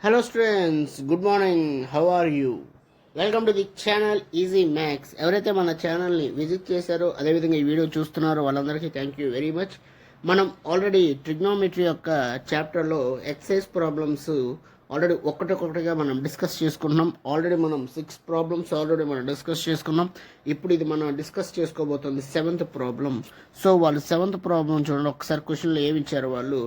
Hello students, good morning. How are you? Welcome to the channel Easy Max. ఎవరైతే మన ఛానల్ని visit చేశారో అదేవిధంగా ఈ వీడియో చూస్తున్నారో వాళ్ళందరికీ థ్యాంక్ యూ వెరీ మచ్. మనం ఆల్రెడీ ట్రిగ్నోమెట్రీ యొక్క చాప్టర్లో ఎక్సైజ్ ప్రాబ్లమ్స్ ఆల్రెడీ ఒక్కొక్కటిగా మనం డిస్కస్ చేసుకుంటున్నాం. ఆల్రెడీ మనం 6 ప్రాబ్లమ్స్ ఆల్రెడీ మనం డిస్కస్ చేసుకున్నాం. ఇప్పుడు ఇది మనం డిస్కస్ చేసుకోబోతుంది 7th ప్రాబ్లం. సో వాళ్ళు 7th ప్రాబ్లం చూడండి. ఒకసారి క్వశ్చన్లో ఏమి ఇచ్చారు వాళ్ళు.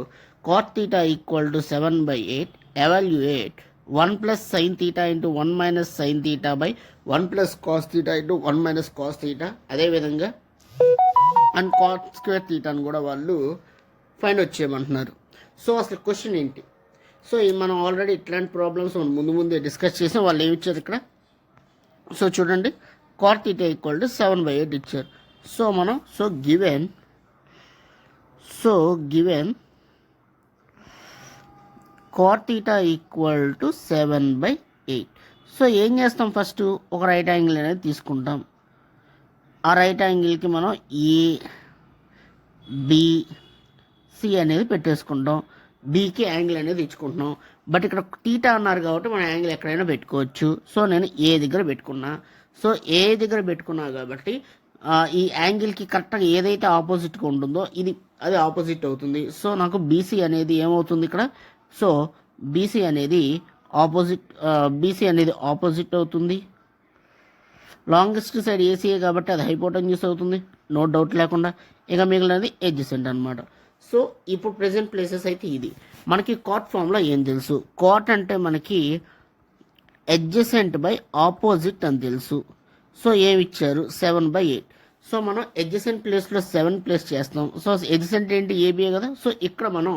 cot theta equal to 7/8, evaluate 1 plus sin theta into 1 minus sin theta by 1 plus cos theta into 1 minus cos theta, అదేవిధంగా అండ్ cot square theta అని కూడా వాళ్ళు ఫైండ్ అవుట్ చేయమంటున్నారు. సో అసలు క్వశ్చన్ ఏంటి? సో మనం ఆల్రెడీ ఇట్లాంటి ప్రాబ్లమ్స్ ముందే డిస్కస్ చేసాం. వాళ్ళు ఏమి ఇచ్చారు ఇక్కడ? సో చూడండి, cot theta equal to 7/8 ఇచ్చారు. సో మనం given cot theta equal to 7/8. So ఏం చేస్తాం, ఫస్ట్ ఒక రైట్ యాంగిల్ అనేది తీసుకుంటాం. ఆ రైట్ యాంగిల్కి మనం ఏబిసి అనేది పెట్టేసుకుంటాం. బికి యాంగిల్ అనేది ఇచ్చుకుంటున్నాం. బట్ ఇక్కడ టీటా అన్నారు కాబట్టి మనం యాంగిల్ ఎక్కడైనా పెట్టుకోవచ్చు. సో నేను ఏ దగ్గర పెట్టుకున్నా. సో ఏ దగ్గర పెట్టుకున్నా కాబట్టి ఈ యాంగిల్కి కరెక్ట్గా ఏదైతే ఆపోజిట్గా ఉంటుందో అది ఆపోజిట్ అవుతుంది. సో నాకు బీసీ అనేది ఏమవుతుంది ఇక్కడ? సో బీసీ అనేది ఆపోజిట్ అవుతుంది. లాంగెస్ట్ సైడ్ ఏసీఏ కాబట్టి అది హైపోటెన్యూస్ అవుతుంది, నో డౌట్ లేకుండా. ఇక మిగిలినది ఎడ్జసెంట్ అనమాట. సో ఇప్పుడు ప్రెసెంట్ ప్లేసెస్ అయితే ఇది. మనకి కాట్ ఫామ్లో ఏం తెలుసు? కాట్ అంటే మనకి ఎడ్జసెంట్ బై ఆపోజిట్ అని తెలుసు. సో ఏమి ఇచ్చారు? 7/8. సో మనం ఎడ్జసెంట్ ప్లేస్లో 7 ప్లేస్ చేస్తాం. సో ఎడ్జసెంట్ ఏంటి? ఏబిఏ కదా. సో ఇక్కడ మనం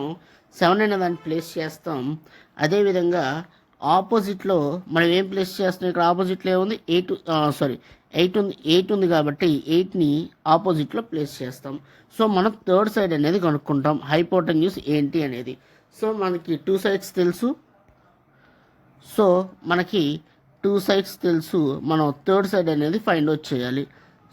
7 అనే దాన్ని ప్లేస్ చేస్తాం. అదేవిధంగా ఆపోజిట్లో మనం ఏం ప్లేస్ చేస్తాం? ఇక్కడ ఆపోజిట్లో ఏముంది? 8 ఉంది కాబట్టి 8ని ఆపోజిట్లో ప్లేస్ చేస్తాం. సో మనం థర్డ్ సైడ్ అనేది కనుక్కుంటాం, హైపోటెన్యూస్ ఏంటి అనేది. సో మనకి 2 సైడ్స్ తెలుసు. సో మనకి 2 సైడ్స్ తెలుసు. మనం థర్డ్ సైడ్ అనేది ఫైండ్ అవుట్ చేయాలి.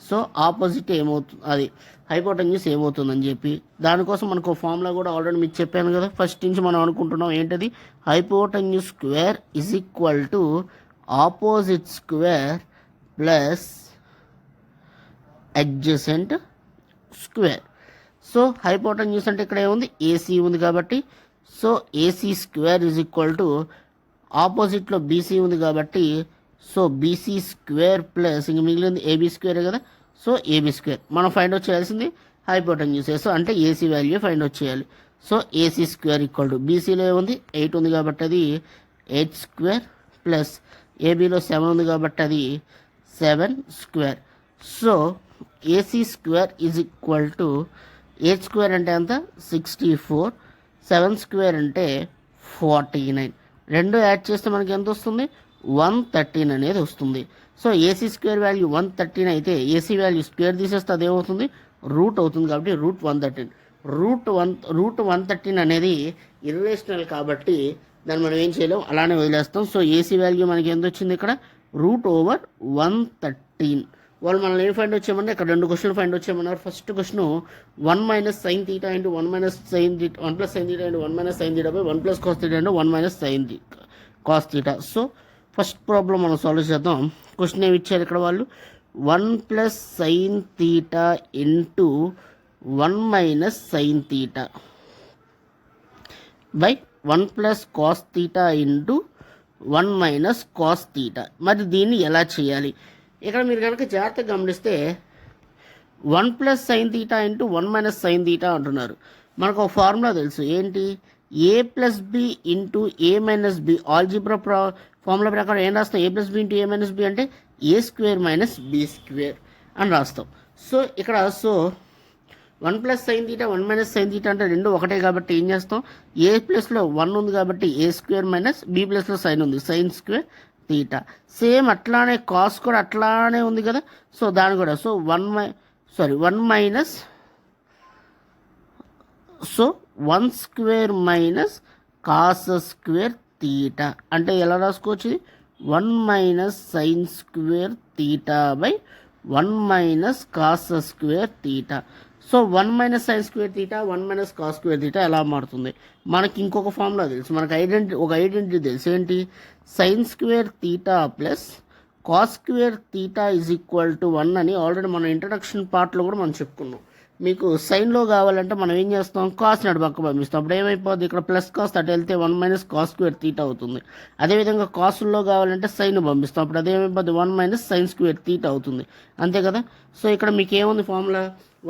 సో ఆపోజిట్ ఏమవుతుంది, అది హైపోటెన్యూస్ ఏమవుతుందని చెప్పి దానికోసం మనకు ఫార్ములా కూడా ఆల్రెడీ మీకు చెప్పాను కదా. ఫస్ట్ నుంచి మనం అనుకుంటున్నాం ఏంటది? Hypotenuse square is equal to opposite square plus adjacent square. So hypotenuse అంటే ఇక్కడ ఏముంది? ఏసీ ఉంది కాబట్టి so AC square is equal to ఆపోజిట్లో బీసీ ఉంది కాబట్టి సో బీసీ స్క్వేర్ ప్లస్ ఇంక మిగిలింది ఏబీ స్క్వేరే కదా. సో ఏబీ స్క్వేర్ మనం ఫైండ్ అవుట్ చేయాల్సింది హైపోటెన్యూస్. సో అంటే ఏసీ వాల్యూ ఫైండ్ అవుట్ చేయాలి. So AC square equal to బీసీలో ఏముంది? 8 ఉంది కాబట్టి అది 8 స్క్వేర్ ప్లస్ ఏబీలో 7 ఉంది కాబట్టి అది 7 square. So AC square is equal to 8 square అంటే ఎంత? 64. 7 స్క్వేర్ అంటే 49. రెండు యాడ్ చేస్తే మనకి ఎంత వస్తుంది? 113 అనేది వస్తుంది. సో ఏసీ స్క్వేర్ వాల్యూ 113 అయితే ఏసీ వాల్యూ స్క్వేర్ తీసేస్తే అదేమవుతుంది? రూట్ అవుతుంది. కాబట్టి √113. రూట్ 113 అనేది ఇర్రేషనల్ కాబట్టి దాన్ని మనం ఏం చేయలేం, అలానే వదిలేస్తాం. సో ఏసీ వాల్యూ మనకి ఎంత వచ్చింది? ఇక్కడ √113. వాళ్ళు మనల్ని ఏం ఫైండ్ వచ్చామన్నా ఇక్కడ 2 క్వశ్చన్లు ఫైండ్ వచ్చామన్నారు. First question 1 minus sin theta into 1 minus sin theta, 1 plus sin theta into 1 minus sin theta by 1 plus cos theta into 1 minus sin cos theta. So first problem మనం సాల్వ్ చేద్దాం. Question ఏమి ఇచ్చారు ఇక్కడ వాళ్ళు? 1 plus sin theta into 1 minus sin theta by 1 plus cos theta into 1 minus cos theta. మరి దీన్ని ఎలా చేయాలి? ఇక్కడ మీరు కనుక జాగ్రత్తగా గమనిస్తే 1 plus sin theta into 1 minus sin theta అంటున్నారు. మనకు ఒక ఫార్ములా తెలుసు. ఏంటి? a plus b into a minus b. Algebra formula ప్రకారం ఏం రాస్తాం? a plus b into a minus b అంటే a square minus b square అని రాస్తాం. సో ఇక్కడ 1 plus sin theta 1 minus sin theta అంటే రెండు ఒకటే కాబట్టి ఏం చేస్తాం? a ప్లస్లో 1 ఉంది కాబట్టి a స్క్వేర్ మైనస్ b ప్లస్లో సైన్ ఉంది, సైన్ స్క్వేర్ థీటా. సేమ్ అట్లానే కాస్ కూడా అట్లానే ఉంది కదా. సో దాని కూడా 1 minus 1 square minus cos square theta అంటే ఎలా రాసుకోవచ్చు? 1 minus sine square theta by 1 minus cos square theta. So 1 minus sine square theta 1 minus cos square theta ఎలా మారుతుంది? మనకి ఇంకొక ఫార్ములా తెలుసు, మనకు ఐడెంటిటీ తెలుసు. ఏంటి? Sign square theta plus cos square theta is equal to 1 అని ఆల్రెడీ మన ఇంట్రడక్షన్ పార్ట్లో కూడా మనం చెప్పుకున్నాం. మీకు సైన్లో కావాలంటే మనం ఏం చేస్తాం? కాస్ నడు పక్క పంపిస్తాం. అప్పుడు ఏమైపోద్ది? ఇక్కడ ప్లస్ కాస్ అటు వెళ్తే 1 మైనస్ కాస్ స్క్వేర్ తీటా అవుతుంది. అదేవిధంగా కాసుల్లో కావాలంటే సైన్ పంపిస్తాం. అప్పుడు అదేమైపోద్ది? 1 మైనస్ సైన్ స్క్వేర్ తీటా అవుతుంది. అంతే కదా? సో ఇక్కడ మీకు ఏముంది formula?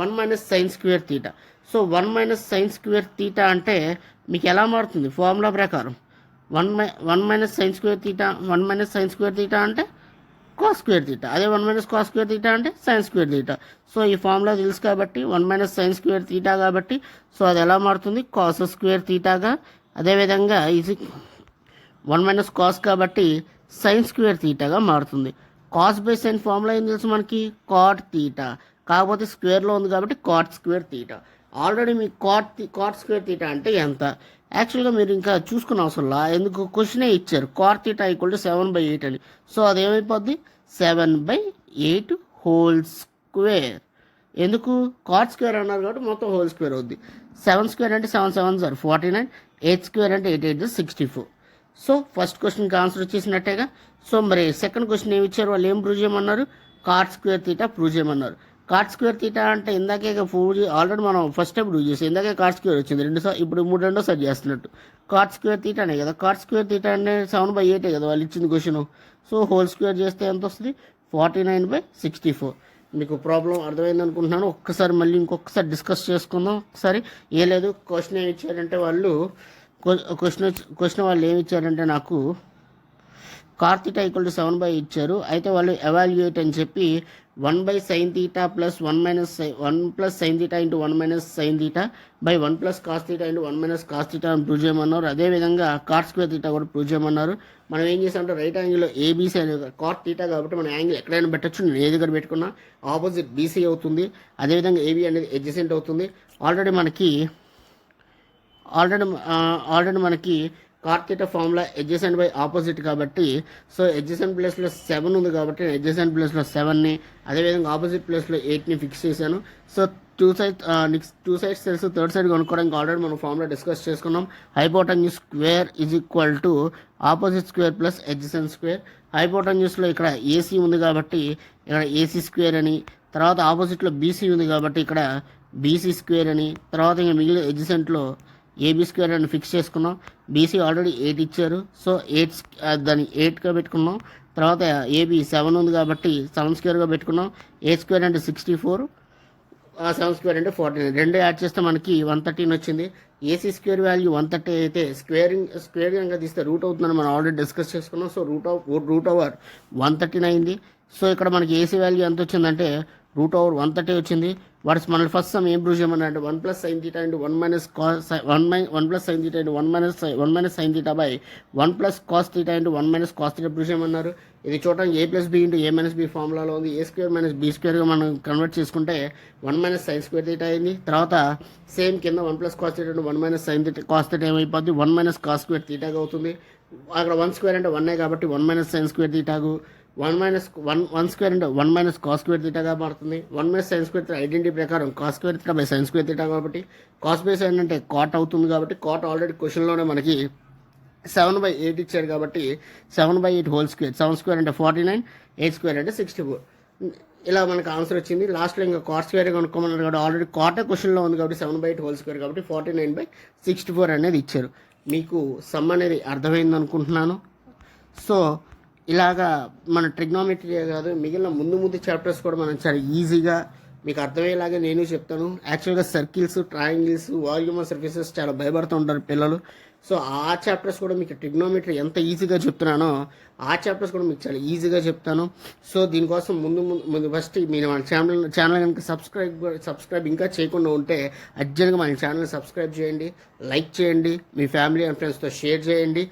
1 minus sine square theta. So 1 minus sine square theta అంటే మీకు ఎలా మారుతుంది? ఫార్ములా ప్రకారం 1 minus sine square theta 1 minus sine square theta అంటే కాస్ స్క్వేర్ తీటా. అదే 1 మైనస్ కాస్ స్క్వేర్ తీటా అంటే సైన్ స్క్వేర్ తీటా. సో ఈ ఫార్ములా తెలుసు కాబట్టి 1 మైనస్ సైన్ స్క్వేర్ తీటా కాబట్టి సో అది ఎలా మారుతుంది? కాస్ స్క్వేర్ తీటాగా. అదేవిధంగా ఇది 1 మైనస్ కాస్ కాబట్టి సైన్ స్క్వేర్ తీటాగా మారుతుంది. కాస్ బై సైన్ ఫార్ములా ఏం తెలుసు మనకి? Cot theta. కాకపోతే స్క్వేర్లో ఉంది కాబట్టి కాట్ స్క్వేర్ తీటా. ఆల్రెడీ మీకు కాట్ స్క్వేర్ తీటా అంటే ఎంత? యాక్చువల్గా మీరు ఇంకా చూసుకున్న అవసరంలా, ఎందుకు క్వశ్చనే ఇచ్చారు కాట్ తీటా ఈక్వల్ టు 7/8 అని. సో అదేమైపోద్ది? 7/8 whole square. ఎందుకు? కాట్ స్క్వేర్ అన్నారు కాబట్టి మొత్తం హోల్ స్క్వేర్ అవుద్ది. 7 స్క్వేర్ అంటే 7 7 సార్ 49, 8 స్క్వేర్ అంటే 8 8 64. సో ఫస్ట్ క్వశ్చన్కి ఆన్సర్ వచ్చేసినట్టేగా. సో మరి సెకండ్ క్వశ్చన్ ఏమి ఇచ్చారు? వాళ్ళు ఏం ప్రూవ్ చేయమన్నారు? కాట్ స్క్వేర్ తీటా ప్రూవ్ చేయమన్నారు. కాట్ స్క్వేర్ తీటా అంటే ఇందాకే ఆల్రెడీ మనం ఫస్ట్ టైం ప్రూవ్ చేసాం. ఇందాకే కాట్ స్క్వేర్ వచ్చింది ఇప్పుడు రెండోసారి చేస్తున్నట్టు. కాట్ స్క్వేర్ తీటానే కదా. కాట్ స్క్వేర్ తీటా అంటే 7/8 కదా వాళ్ళు ఇచ్చింది క్వశ్చన్. సో హోల్ స్క్వేర్ చేస్తే ఎంత వస్తుంది? 49/64. మీకు ప్రాబ్లం అర్థమైంది అనుకుంటున్నాను. ఒక్కసారి మళ్ళీ ఇంకొకసారి డిస్కస్ చేసుకుందాం. ఒకసారి ఏ లేదు, క్వశ్చన్ ఏమి ఇచ్చారంటే వాళ్ళు క్వశ్చన్ వాళ్ళు ఏమి ఇచ్చారంటే నాకు కాట్ తీటా ఈక్వల్ టు 7/8 ఇచ్చారు. అయితే వాళ్ళు ఎవాల్యుయేట్ అని చెప్పి 1/sin theta plus 1 plus sine theta into 1 minus sine theta by 1 plus cos theta into 1 minus cos theta అని ప్రూవ్ చేయమన్నారు. అదేవిధంగా కాట్ స్క్వేర్ తీటా కూడా ప్రూవ్ చేయమన్నారు. మనం ఏం చేసామంటే రైట్ యాంగిల్లో ఏబీసీ అనే కాట్ తీటా కాబట్టి మనం యాంగిల్ ఎక్కడైనా పెట్టచ్చు. నేను ఏ దగ్గర పెట్టుకున్నా ఆపోజిట్ బీసీ అవుతుంది. అదేవిధంగా ఏబీ అనేది ఎడ్జసెంట్ అవుతుంది. ఆల్రెడీ మనకి cot theta formula adjacent by opposite కాబట్టి సో ఎడ్జసెంట్ ప్లేస్లో 7 ఉంది కాబట్టి ఎడ్జసెంట్ ప్లేస్లో 7ని, అదేవిధంగా ఆపోజిట్ ప్లేస్లో 8ని ఫిక్స్ చేశాను. సో టూ సైడ్స్ తెలుసు, థర్డ్ సైడ్ కొనుక్కోవడానికి ఆల్రెడీ మనం ఫార్ములా డిస్కస్ చేసుకున్నాం. Hypotenuse square is equal to opposite square plus adjacent square. హైపోటెన్యూస్లో ఇక్కడ ఏసీ ఉంది కాబట్టి ఇక్కడ ఏసీ స్క్వేర్ అని, తర్వాత ఆపోజిట్లో బీసీ ఉంది కాబట్టి ఇక్కడ బీసీ స్క్వేర్ అని, తర్వాత ఇంకా మిగిలిన ఎడ్జసెంట్లో ఏబీ స్క్వేర్ అని ఫిక్స్ చేసుకున్నాం. బీసీ ఆల్రెడీ 8 ఇచ్చారు. సో 8 దాన్ని 8గా పెట్టుకున్నాం. తర్వాత ఏబీ 7 ఉంది కాబట్టి 7 స్క్వేర్గా పెట్టుకున్నాం. 8 స్క్వేర్ అంటే 64, 7 స్క్వేర్ అంటే 49. రెండు యాడ్ చేస్తే మనకి 113 వచ్చింది. ఏసీ స్క్వేర్ వాల్యూ 130 అయితే స్క్వేర్ కనుక తీస్తే రూట్ అవుతుందని మనం ఆల్రెడీ డిస్కస్ చేసుకున్నాం. సో రూట్ ఓవర్ 113 అయింది. సో ఇక్కడ మనకి ఏసీ వాల్యూ ఎంత వచ్చిందంటే రూట్ ఓవర్ 130 వచ్చింది. మన ఫస్ట్ సమ్ ఏం ప్రూవ్ చేయమన్నారంటే 1 plus sine theta into 1 minus cos 1 plus sine theta into 1 minus sine theta by 1 plus cos theta into 1 minus cos theta prove చేయమన్నారు. ఇది చూడడానికి A plus B into A minus B ఫార్ములాలో ఉంది. A square minus B స్క్వేర్గా మనం convert చేసుకుంటే 1 minus sine square theta అయింది. తర్వాత సేమ్ కింద 1 plus cos theta into 1 minus sine theta cos theta ఏమైపోద్ది? 1 మైనస్ కాస్ స్క్వేర్ తీటాగా అవుతుంది. అక్కడ 1 స్క్వేర్ అంటే 1 కాబట్టి 1 మైనస్ సైన్ స్క్వేర్ తీటాగు 1 స్క్వేర్ అంటే 1 మైనస్ కాస్ స్క్వేర్ తీటాగా మారుతుంది. 1 minus sine square theta identity ప్రకారం cos square theta by sine square theta కాబట్టి కాస్ బై సైన్ అంటే కాట్ అవుతుంది. కాబట్టి కాట్ ఆల్రెడీ క్వశ్చన్లోనే మనకి 7/8 ఇచ్చారు కాబట్టి 7/8 హోల్ స్క్వేర్. 7 స్క్వేర్ అంటే 49, 8 స్క్వేర్ అంటే 64. ఇలా మనకు ఆన్సర్ వచ్చింది. లాస్ట్లో ఇంకా కాట్ స్క్వేర్ కనుక్కోమన్నారు కాబట్టి ఆల్రెడీ కాటే క్వశ్చన్లో ఉంది కాబట్టి 7/8 హోల్ స్క్వేర్ కాబట్టి 49/64 అనేది ఇచ్చారు. మీకు సమ్ అనేది అర్థమైంది అనుకుంటున్నాను. సో ఇలాగా మన ట్రిగ్నోమెట్రీ కాదు, మిగిలిన ముందు చాప్టర్స్ కూడా మనం చాలా ఈజీగా మీకు అర్థమయ్యేలాగా నేను చెప్తాను. యాక్చువల్గా circles, triangles, volume of surfaces చాలా భయపడుతూ ఉంటారు పిల్లలు. సో ఆ చాప్టర్స్ కూడా మీకు ట్రిగ్నోమెట్రీ ఎంత ఈజీగా చెప్తున్నానో ఆ చాప్టర్స్ కూడా మీకు చాలా ఈజీగా చెప్తాను. సో దీనికోసం ముందు ఫస్ట్ మీరు మన ఛానల్ కనుక సబ్స్క్రైబ్ ఇంకా చేయకుండా ఉంటే అర్జెంట్గా మన ఛానల్ని సబ్స్క్రైబ్ చేయండి, లైక్ చేయండి, మీ ఫ్యామిలీ అండ్ ఫ్రెండ్స్తో షేర్ చేయండి.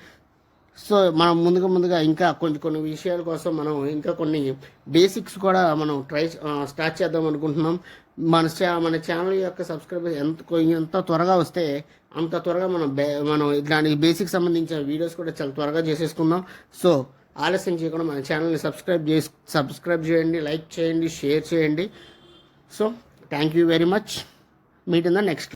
సో మనం ముందుగా ఇంకా కొన్ని విషయాల కోసం మనం ఇంకా కొన్ని బేసిక్స్ కూడా మనం స్టార్ట్ చేద్దాం అనుకుంటున్నాం. మన ఛానల్ యొక్క సబ్స్క్రైబర్ ఎంత త్వరగా వస్తే అంత త్వరగా మనం దానికి బేసిక్ సంబంధించిన వీడియోస్ కూడా చాలా త్వరగా చేసేసుకుందాం. సో ఆలస్యం చేయకుండా మన ఛానల్ని సబ్స్క్రైబ్ చేయండి, లైక్ చేయండి, షేర్ చేయండి. So thank you very much. Meet in the next